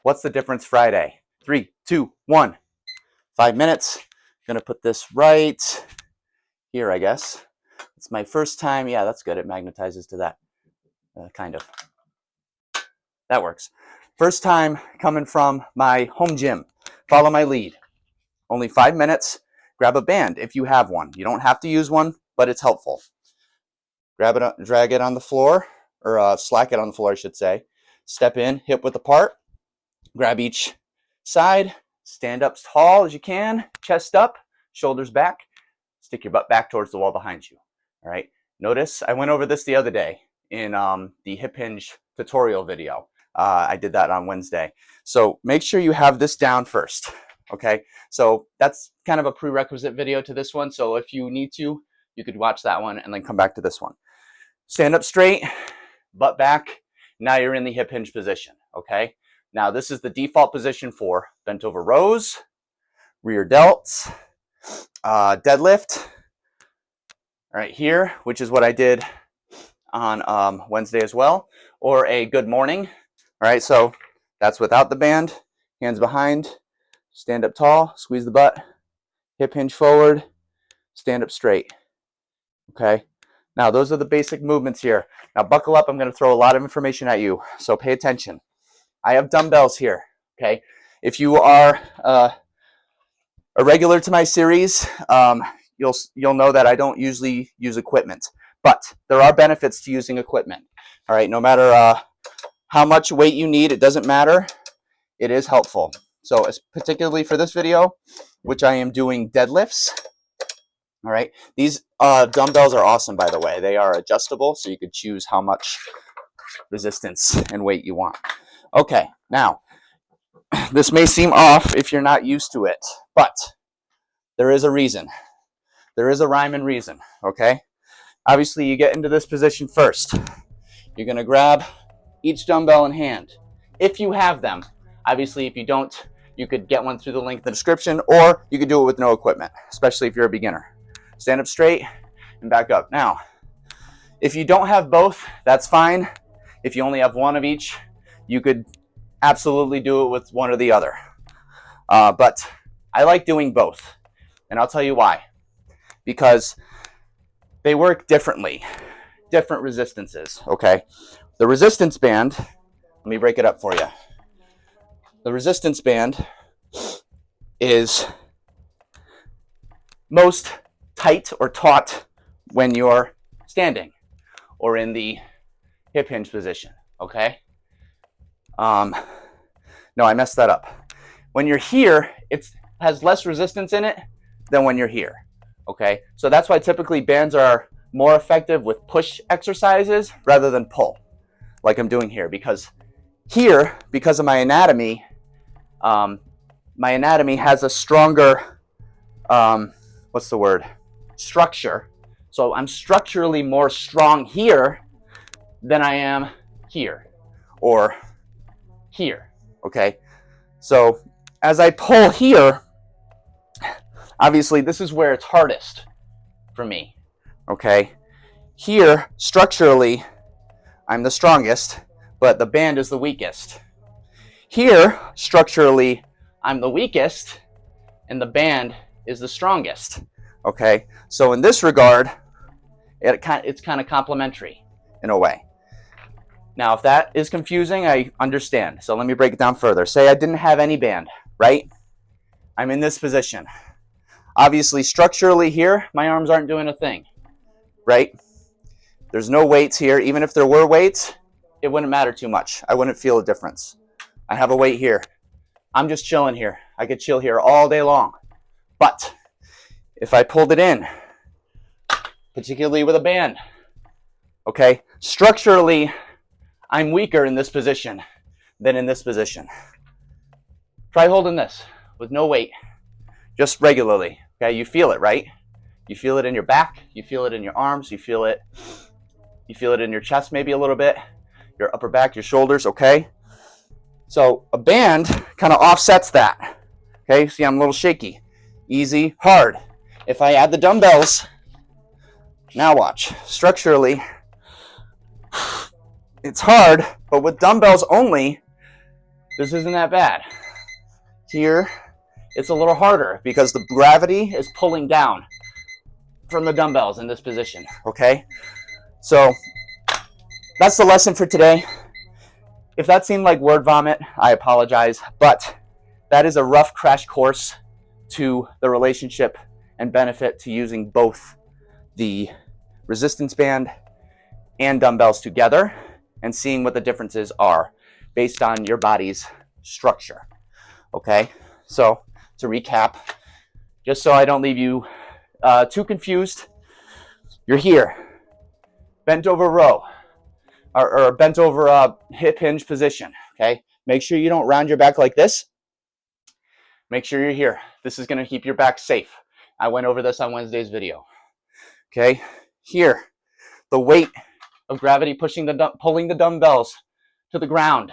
What's the difference Friday? 3, 2, 1. 5 minutes. I'm going to put this right here, I guess. It's my first time. Yeah, that's good. It magnetizes to that. Kind of. That works. First time coming from my home gym. Follow my lead. Only 5 minutes. Grab a band if you have one. You don't have to use one, but it's helpful. Grab it, drag it on the floor, or slack it on the floor, I should say. Step in, hip width apart. Grab each side. Stand up as tall as you can. Chest up, shoulders back. Stick your butt back towards the wall behind you. All right. Notice I went over this the other day in the hip hinge tutorial video. I did that on Wednesday. So make sure you have this down first. Okay. So that's kind of a prerequisite video to this one. So if you need to, you could watch that one and then come back to this one. Stand up straight, butt back. Now you're in the hip hinge position. Okay. Now this is the default position for bent over rows, rear delts, deadlift. All right, here, which is what I did on Wednesday as well, or a good morning. All right, so that's without the band, hands behind, stand up tall, squeeze the butt, hip hinge forward, stand up straight. Okay, now those are the basic movements here. Now buckle up, I'm going to throw a lot of information at you, so pay attention. I have dumbbells here. Okay, if you are a regular to my series, you'll know that I don't usually use equipment, but there are benefits to using equipment. All right, no matter how much weight you need, it doesn't matter. It is helpful. So particularly for this video, which I am doing deadlifts. All right, these dumbbells are awesome, by the way. They are adjustable, so you could choose how much resistance and weight you want. Okay, now, this may seem off if you're not used to it, but there is a reason. There is a rhyme and reason, okay? Obviously, you get into this position first. You're going to grab each dumbbell in hand, if you have them. Obviously, if you don't, you could get one through the link in the description, or you could do it with no equipment, especially if you're a beginner. Stand up straight and back up. Now, if you don't have both, that's fine. If you only have one of each, you could absolutely do it with one or the other. But I like doing both, and I'll tell you why. Because they work differently, different resistances, okay? The resistance band, let me break it up for you. The resistance band is most tight or taut when you're standing or in the hip hinge position, okay? No, I messed that up. When you're here, it has less resistance in it than when you're here. Okay, so that's why typically bands are more effective with push exercises rather than pull, like I'm doing here. Because here, because of my anatomy has a stronger, what's the word? Structure. So I'm structurally more strong here than I am here or here. Okay, so as I pull here, obviously, this is where it's hardest for me, okay? Here, structurally, I'm the strongest, but the band is the weakest. Here, structurally, I'm the weakest, and the band is the strongest, okay? So in this regard, it's kind of complementary in a way. Now, if that is confusing, I understand. So let me break it down further. Say I didn't have any band, right? I'm in this position. Obviously, structurally here, my arms aren't doing a thing, right? There's no weights here. Even if there were weights, it wouldn't matter too much. I wouldn't feel a difference. I have a weight here. I'm just chilling here. I could chill here all day long. But if I pulled it in, particularly with a band, okay, structurally, I'm weaker in this position than in this position. Try holding this with no weight, just regularly. Okay, you feel it, right? You feel it in your back, you feel it in your arms, you feel it in your chest maybe a little bit, your upper back, your shoulders, okay? So a band kind of offsets that. Okay, see, I'm a little shaky. Easy, hard. If I add the dumbbells, now watch. Structurally, it's hard, but with dumbbells only, this isn't that bad. Here, it's a little harder because the gravity is pulling down from the dumbbells in this position, okay? So that's the lesson for today. If that seemed like word vomit, I apologize, but that is a rough crash course to the relationship and benefit to using both the resistance band and dumbbells together and seeing what the differences are based on your body's structure, okay? So to recap, just so I don't leave you too confused, you're here, bent over row, or bent over hip hinge position, okay? Make sure you don't round your back like this. Make sure you're here. This is gonna keep your back safe. I went over this on Wednesday's video, okay? Here, the weight of gravity pulling the dumbbells to the ground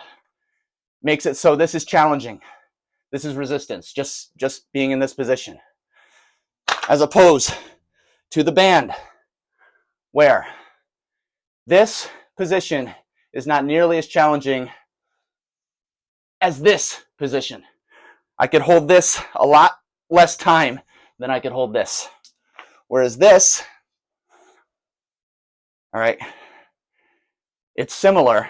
makes it so this is challenging. This is resistance, just being in this position. As opposed to the band, where this position is not nearly as challenging as this position. I could hold this a lot less time than I could hold this. Whereas this, all right, it's similar,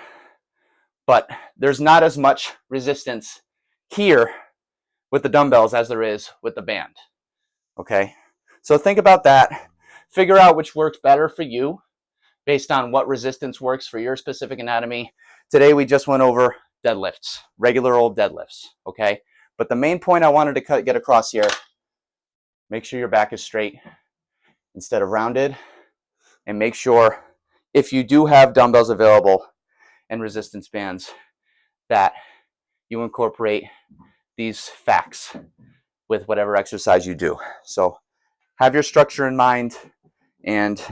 but there's not as much resistance here with the dumbbells as there is with the band, okay? So think about that. Figure out which works better for you based on what resistance works for your specific anatomy. Today we just went over deadlifts, regular old deadlifts, okay? But the main point I wanted to get across here, make sure your back is straight instead of rounded, and make sure if you do have dumbbells available and resistance bands that you incorporate these facts with whatever exercise you do. So have your structure in mind and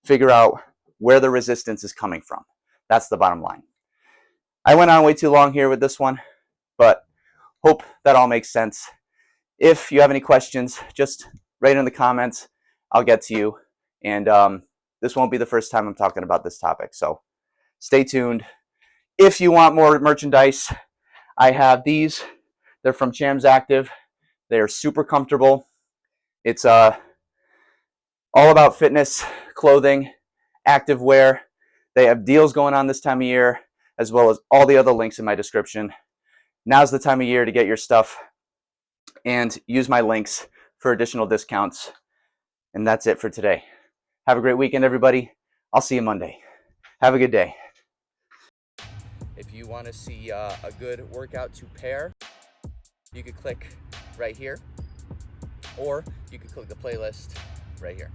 figure out where the resistance is coming from. That's the bottom line. I went on way too long here with this one, but hope that all makes sense. If you have any questions, just write in the comments. I'll get to you. And this won't be the first time I'm talking about this topic, so stay tuned. If you want more merchandise, I have these. They're from Cham's Active. They're super comfortable. It's all about fitness, clothing, activewear. They have deals going on this time of year, as well as all the other links in my description. Now's the time of year to get your stuff and use my links for additional discounts. And that's it for today. Have a great weekend, everybody. I'll see you Monday. Have a good day. If you want to see a good workout to pair, you could click right here, or you could click the playlist right here.